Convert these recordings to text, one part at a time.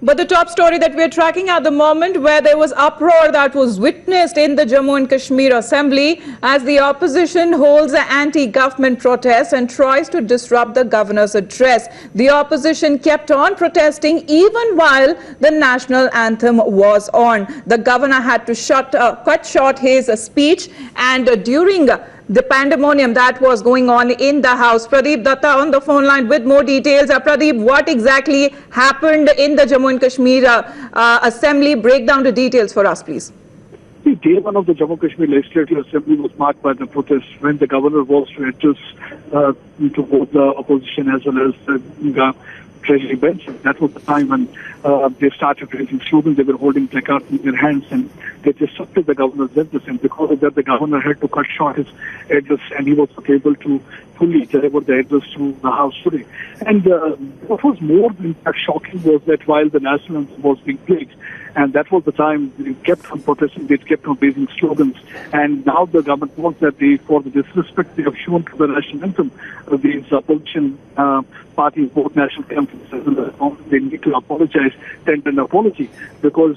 But the top story that we're tracking at the moment, where there was uproar that was witnessed in the Jammu and Kashmir Assembly as the opposition holds an anti-government protest and tries to disrupt the governor's address. The opposition kept on protesting even while the national anthem was on. The governor had to cut short his speech, and during the pandemonium that was going on in the house. Pradeep Datta on the phone line with more details. Pradeep, what exactly happened in the Jammu and Kashmir Assembly? Break down the details for us, please. The day one of the Jammu Kashmir Legislative Assembly was marked by the protests when the governor was to address to both the opposition as well as the Treasury bench. That was the time when they started raising slogans. They were holding placards in their hands and they disrupted the governor's address. And because of that, the governor had to cut short his address and he was not able to fully deliver the address to the House today. And what was more in fact shocking was that while the national anthem was being played, and that was the time they kept on protesting, they kept on raising slogans. And now the government wants that for the disrespect they have shown to the national anthem, these opposition parties, both national conferences, they need to apologize, tender an apology, because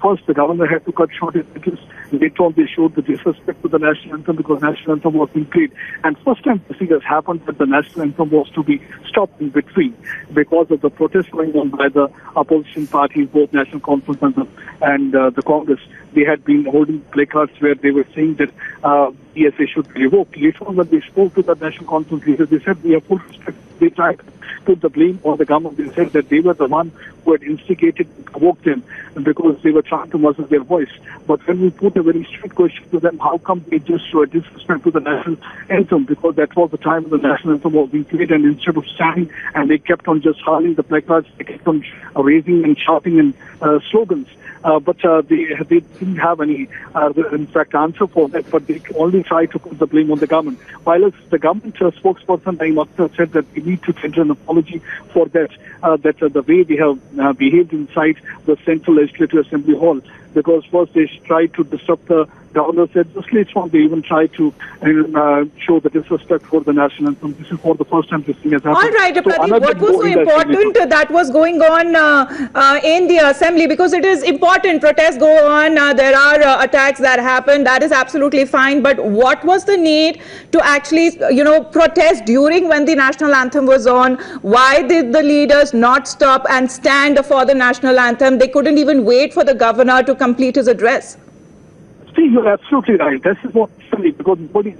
first the governor had to cut short his address. Later on, they showed the disrespect to the national anthem because national anthem was being played. And first time this thing has happened that the national anthem was to be stopped in between because of the protest going on by the opposition parties, both national conference and the Congress. They had been holding placards where they were saying that ESA should be revoked. Later on, when they spoke to the national conference leaders, they said we have full respect. They tried to put the blame on the government. They said that they were the one who had instigated and provoked them because they were trying to muzzle their voice. But when we put a very strict question to them, how come they just showed disrespect to the national anthem? Because that was the time the national anthem was being played, and instead of standing and they kept on just hurling the placards, they kept on raising and shouting and slogans. But they didn't have any, in fact, answer for that, but they only tried to put the blame on the government. While the government spokesperson, Naeem Akhtar, said that we need to tender an apology for that, the way they have behaved inside the Central Legislative Assembly Hall, because first they tried to disrupt the governor said this later on they even tried to show the disrespect for the national anthem. This is for the first time this thing has happened. All right, Pradeep, what was so important that was going on in the assembly? Because it is important, protests go on, there are attacks that happen, that is absolutely fine, but what was the need to actually, protest during when the national anthem was on? Why did the leaders not stop and stand for the national anthem? They couldn't even wait for the governor to complete his address. See, you're absolutely right. This is what's funny, because nobody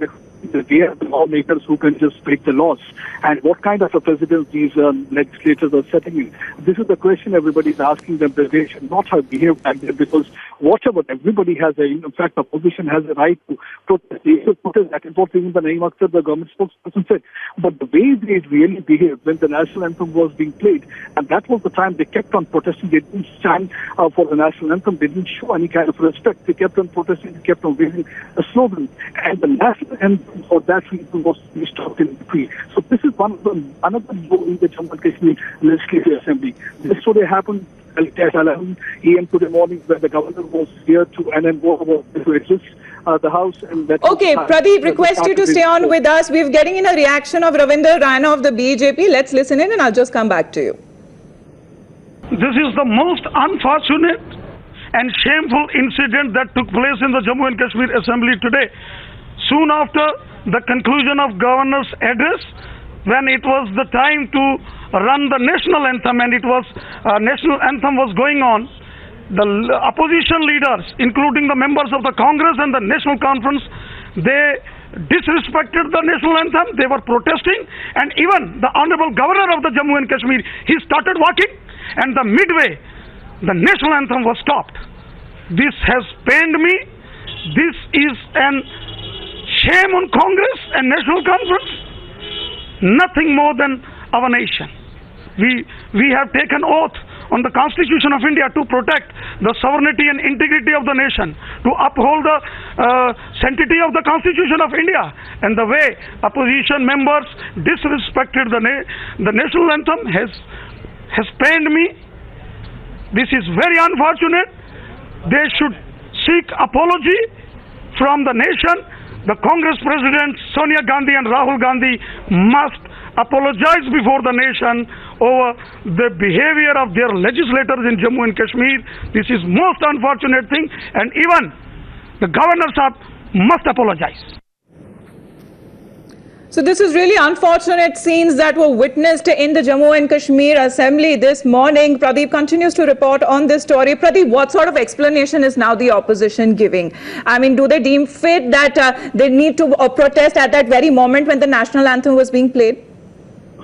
we have the lawmakers who can just break the laws. And what kind of a precedent these legislators are setting in? This is the question everybody is asking them, that they should not have behaved like that, because whatever, everybody has in fact, opposition has a right to protest. They should protest that. And what even the Naeem Akhtar, the government spokesperson, said. But the way they really behaved when the national anthem was being played, and that was the time they kept on protesting. They didn't stand for the national anthem. They didn't show any kind of respect. They kept on protesting. They kept on raising a slogan. And the national anthem, for that reason, was to be stopped in between. So this is another role in the Jammu and Kashmir Legislative Assembly. This today happened at 11 a.m. today morning, when the governor was here to address the House. And that okay, Pradeep, request you to stay on with us. We're getting in a reaction of Ravinder Rana of the BJP. Let's listen in and I'll just come back to you. This is the most unfortunate and shameful incident that took place in the Jammu and Kashmir Assembly today. Soon after the conclusion of Governor's address, when it was the time to run the national anthem, and it was national anthem was going on, the opposition leaders, including the members of the Congress and the National Conference, they disrespected the national anthem. They were protesting, and even the Honorable Governor of the Jammu and Kashmir, he started walking, and the midway, the national anthem was stopped. This has pained me. This is an shame on Congress and National Conference. Nothing more than our nation. We have taken oath on the Constitution of India to protect the sovereignty and integrity of the nation, to uphold the sanctity of the Constitution of India. And the way opposition members disrespected the national anthem has pained me. This is very unfortunate. They should seek apology from the nation. The Congress President Sonia Gandhi and Rahul Gandhi must apologize before the nation over the behavior of their legislators in Jammu and Kashmir. This is most unfortunate thing, and even the governor sahab must apologize. So this is really unfortunate scenes that were witnessed in the Jammu and Kashmir Assembly this morning. Pradeep continues to report on this story. Pradeep, what sort of explanation is now the opposition giving? I mean, do they deem fit that they need to protest at that very moment when the national anthem was being played?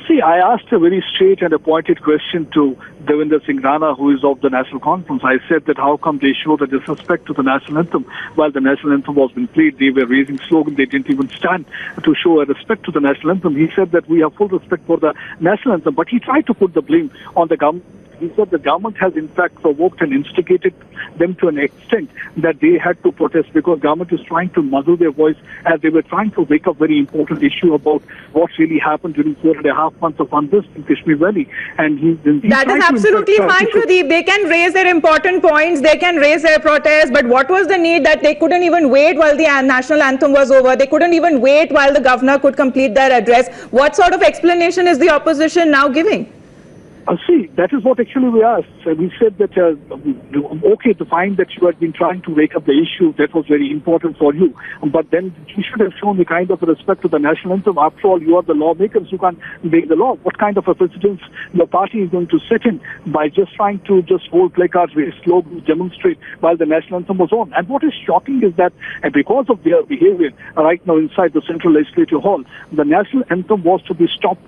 See, I asked a very straight and a pointed question to Devinder Singh Rana, who is of the National Conference. I said that how come they show the disrespect to the national anthem while the national anthem was being played? They were raising slogans. They didn't even stand to show a respect to the national anthem. He said that we have full respect for the national anthem, but he tried to put the blame on the government. He said the government has in fact provoked and instigated them to an extent that they had to protest because government is trying to muzzle their voice as they were trying to wake up very important issue about what really happened during 4.5 months of unrest in Kashmir Valley. And that is absolutely fine, Pradeep. They can raise their important points, they can raise their protests, but what was the need that they couldn't even wait while the national anthem was over? They couldn't even wait while the governor could complete their address. What sort of explanation is the opposition now giving? See, that is what actually we asked. We said that, okay, to find that you had been trying to wake up the issue, that was very important for you. But then you should have shown the kind of respect to the national anthem. After all, you are the lawmakers. You can't make the law. What kind of a precedence your party is going to set in by just trying to just hold placards, raise slogans, demonstrate while the national anthem was on? And what is shocking is that because of their behavior right now inside the Central Legislative Hall, the national anthem was to be stopped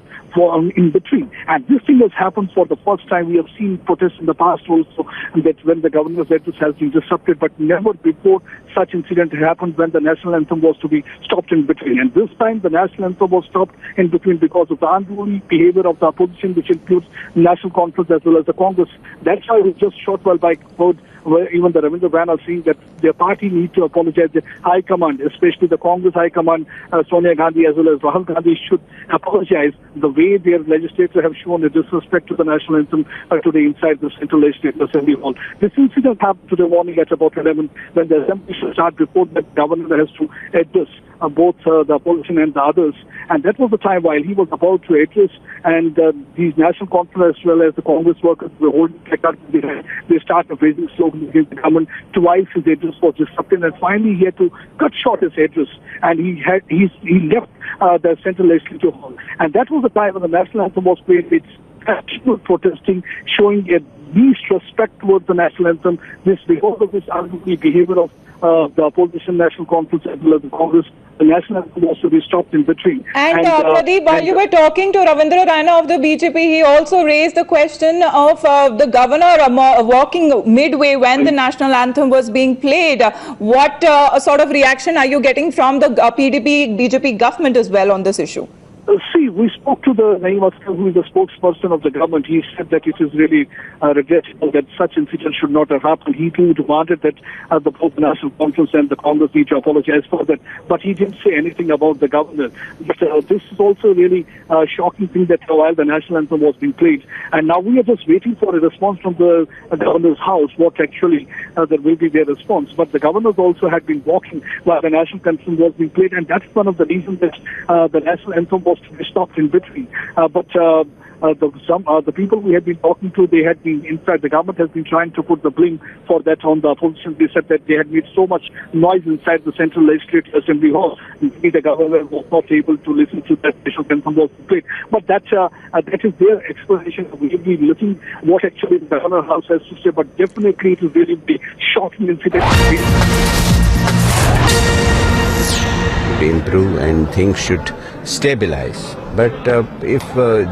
in between. And this thing has happened for the first time. We have seen protests in the past also that when the governor's address has been disrupted, but never before such incident happened when the national anthem was to be stopped in between. And this time the national anthem was stopped in between because of the unruly behavior of the opposition, which includes National Conference as well as the Congress. That's why it was just short while by heard where even the Ravindra Rana saying that their party need to apologize. The High Command, especially the Congress High Command, Sonia Gandhi as well as Rahul Gandhi, should apologize the way their legislators have shown a disrespect to the national anthem today inside the Central Legislative Assembly Hall. This incident happened today morning at about 11 when the assembly should start before that governor has to address both the opposition and the others. And that was the time while he was about to address, and these National Conference as well as the Congress workers were holding placards. They started raising slogans against the government. Twice his address was disrupted, and finally he had to cut short his address, and he left the Central Legislative Hall. And that was the time when the national anthem was played. It's actual protesting, showing a least respect towards the national anthem. This because of this unruly behavior of the opposition National Conference as well as the Congress, the national anthem was to be stopped in between. And Pradeep, while you were talking to Ravindra Rana of the BJP, he also raised the question of the governor walking midway when the national anthem was being played. What sort of reaction are you getting from the PDP-BJP government as well on this issue? See, we spoke to the Naeem Askar, who is the spokesperson of the government. He said that it is really regrettable that such incidents should not have happened. He too demanded that both the National Conference and the Congress need to apologize for that. But he didn't say anything about the governor. But this is also really a shocking thing that while the national anthem was being played, and now we are just waiting for a response from the governor's house, what actually there will be their response. But the governors also had been walking while the national anthem was being played, and that's one of the reasons that the national anthem was to be stopped in between. But the people we had been talking to, they had been, in fact, the government has been trying to put the blame for that on the opposition. They said that they had made so much noise inside the Central Legislative Assembly Hall. Maybe the government was not able to listen to that national anthem was played. But that is their explanation. We will be looking what actually the Governor House has to say. But definitely it will really be shocking incident. To improve and things should stabilize. But if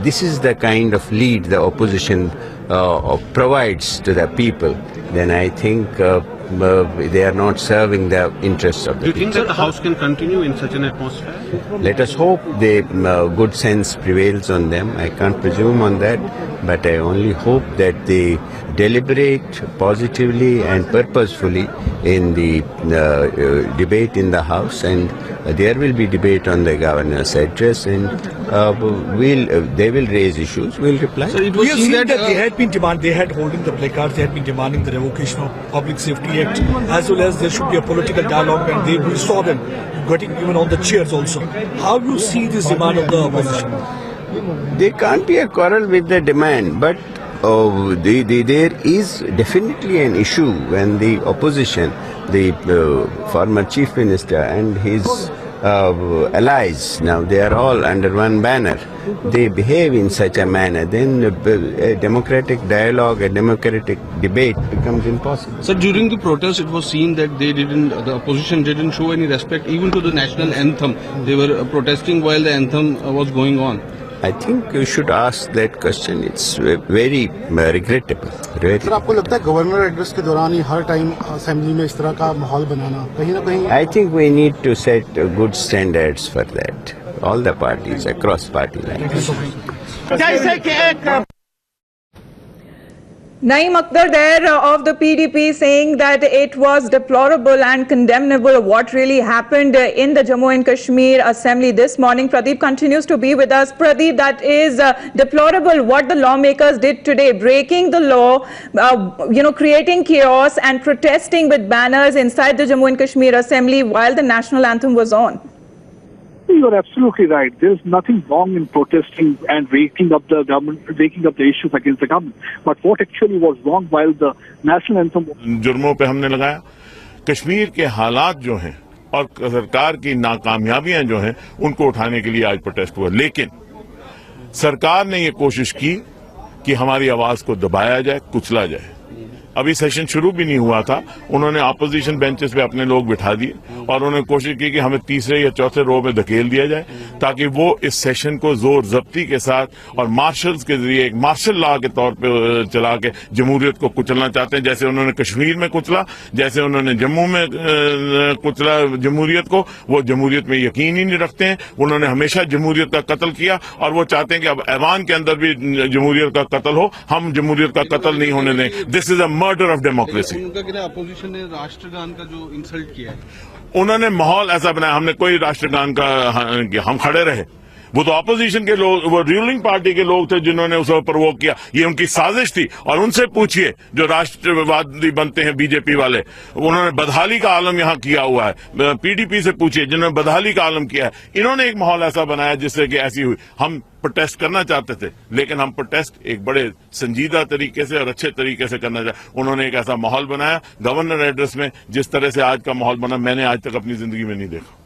this is the kind of lead the opposition provides to the people, then I think they are not serving the interests of the people. Do you think that the House can continue in such an atmosphere? Let us hope the good sense prevails on them. I can't presume on that, but I only hope that they deliberate positively and purposefully in the debate in the House, and there will be debate on the governor's address, and they will raise issues. We'll reply. So it was seen that they had been holding the placards, they had been demanding the revocation of Public Safety Act, as well as there should be a political dialogue, and we saw them getting even on the chairs also. How do you see this demand of the opposition? There can't be a quarrel with the demand, but there is definitely an issue when the opposition, the former chief minister and his allies, now they are all under one banner, they behave in such a manner, then a democratic dialogue, a democratic debate becomes impossible. So during the protest, it was seen that the opposition didn't show any respect even to the national anthem. They were protesting while the anthem was going on. I think you should ask that question. It's very regrettable. Really. سر آپ کو لگتا ہے governor address کے دوران ہی ہر time assembly میں اس طرح کا ماحول بنانا کہیں نہ کہیں I think we need to set good standards for that. All the parties, across party lines. Naeem Akhtar there of the PDP saying that it was deplorable and condemnable what really happened in the Jammu and Kashmir Assembly this morning. Pradeep continues to be with us. Pradeep, that is deplorable what the lawmakers did today, breaking the law, creating chaos and protesting with banners inside the Jammu and Kashmir Assembly while the national anthem was on. You're absolutely right. There's nothing wrong in protesting and waking up the government, waking up the issues against the government. But what actually was wrong while the national anthem جرموں پہ ہم نے لگایا. کشمیر کے حالات جو ہیں اور سرکار کی ناکامیابیاں جو ہیں ان کو اٹھانے کے لیے آج پروٹیسٹ ہوا. لیکن سرکار نے یہ کوشش کی کہ ہماری آواز کو دبایا جائے, کچلا جائے. ابھی سیشن شروع بھی نہیں ہوا تھا, انہوں نے اپوزیشن بینچز پہ اپنے لوگ بٹھا دیے اور انہوں نے کوشش کی کہ ہمیں تیسرے یا چوتھے رو میں دھکیل دیا جائے تاکہ وہ اس سیشن کو زور ضبطی کے ساتھ اور مارشلز کے ذریعے ایک مارشل لا کے طور پہ چلا کے جمہوریت کو کچلنا چاہتے ہیں. جیسے انہوں نے کشمیر میں کچلا, جیسے انہوں نے جموں میں کچلا جمہوریت کو, وہ جمہوریت میں یقین ہی نہیں رکھتے ہیں. انہوں نے ہمیشہ جمہوریت کا قتل کیا اور وہ چاہتے ہیں کہ اب ایوان کے اندر بھی جمہوریت کا قتل ہو. ہم جمہوریت کا قتل نہیں ہونے دیں. دس از اے مرڈر آف ڈیموکریسی. ان کا کہنا ہے اپوزیشن نے راشٹر گان کا جو انسلٹ کیا ہے, انہوں نے ماحول ایسا بنایا. ہم نے کوئی راشٹر گان کا ہم کھڑے رہے. وہ تو اپوزیشن کے لوگ, وہ رولنگ پارٹی کے لوگ تھے جنہوں نے اسے پرووک کیا. یہ ان کی سازش تھی. اور ان سے پوچھئے جو راشٹر وادی بنتے ہیں بی جے پی والے, انہوں نے بدحالی کا عالم یہاں کیا ہوا ہے. پی ڈی پی سے پوچھئے جنہوں نے بدحالی کا عالم کیا ہے. انہوں نے ایک ماحول ایسا بنایا جس سے کہ ایسی ہوئی. ہم پروٹیسٹ کرنا چاہتے تھے لیکن ہم پروٹیسٹ ایک بڑے سنجیدہ طریقے سے اور اچھے طریقے سے کرنا چاہتے. انہوں نے ایک ایسا ماحول بنایا گورنر ایڈریس میں جس طرح سے آج کا ماحول بنا میں نے آج تک اپنی زندگی میں نہیں دیکھا.